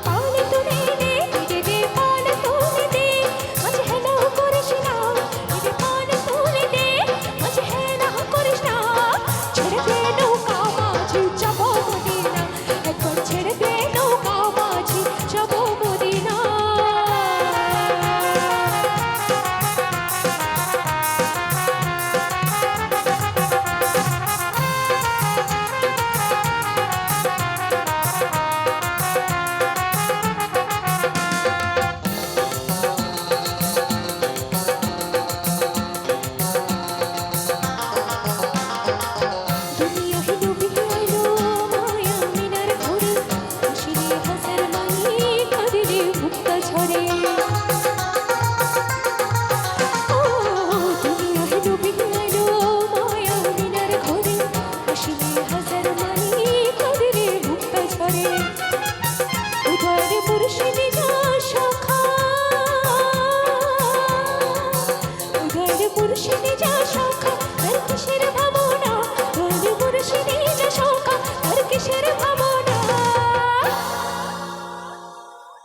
পালে তুলে দে দে পালে তুলে দে মাঝে হেলা করিস না দে পালে তুলে দে মাঝে হেলা করিস না ছেড়ে দে নৌকা মাঝি যাব মদিনা একবার ছেড়ে দে নৌকা মাঝি যাব মদিনা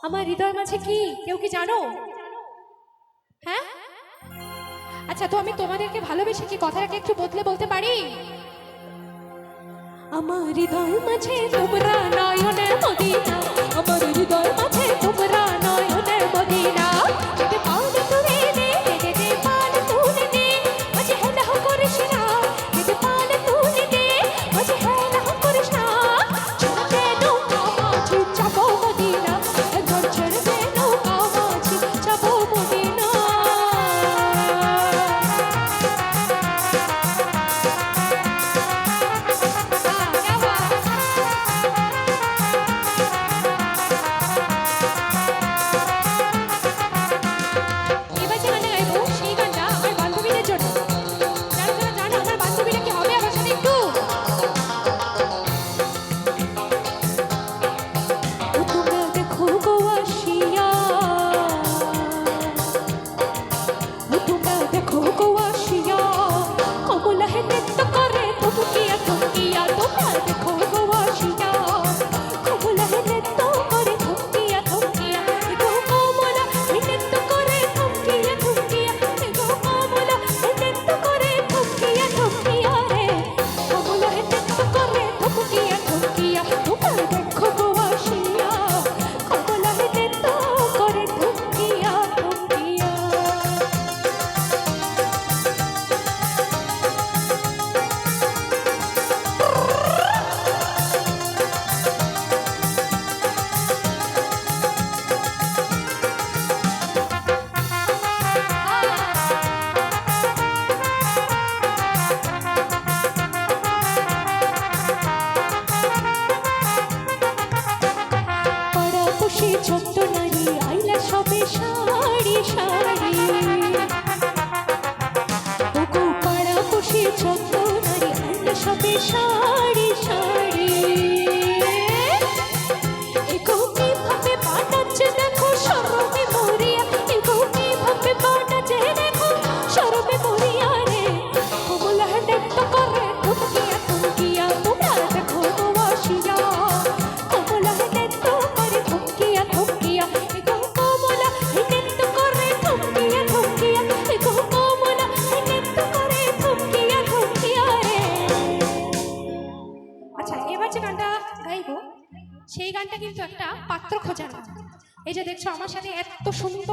আমার হৃদয় মাঝে কি কেউ কি জানো? হ্যাঁ, আচ্ছা তো আমি তোমাদেরকে ভালোবেসে কি কথাটাকে একটু বদলে বলতে পারি? আমার হৃদয় মাঝে তোমরা নয়নের মদিনা, আমার হৃদয় মাঝে তোমরা নয়নের মদিনা। দে পালে তুলে দে দে পালে তুলে দে মাঝে হেলা করিস না দে পালে তুলে দে মাঝে হেলা করিস না ছেড়ে দে নৌকা মাঝি যাব মদিনা একবার ছেড়ে দে নৌকা মাঝি যাব মদিনা। ছোট্ট নারী আইলা সবে শাড়ি শাড়ি ওগো পাড়া বসে ছোট্ট নারী আইলা সবে শাড়ি শাড়ি এগো কিভাবে বানাচ্ছে দেখো শরমে মরিয়া এগো কিভাবে বানাচ্ছে দেখো শরমে মরিয়া রে কমলা নৃত্য করে থমকিয়া থমকিয়া তোমরা দেখো গো আসিয়া কমলা নৃত্য করে থমকিয়া থমকিয়া এগো কমলা নৃত্য করে থমকিয়া থমকিয়া এগো কমলা নৃত্য করে থমকিয়া থমকিয়া রে। আচ্ছা এবার যে গানটা গাইবো সেই গানটা কিন্তু একটা পাত্র খোঁজার গান। এই যে দেখছো আমার সাথে এত সুন্দর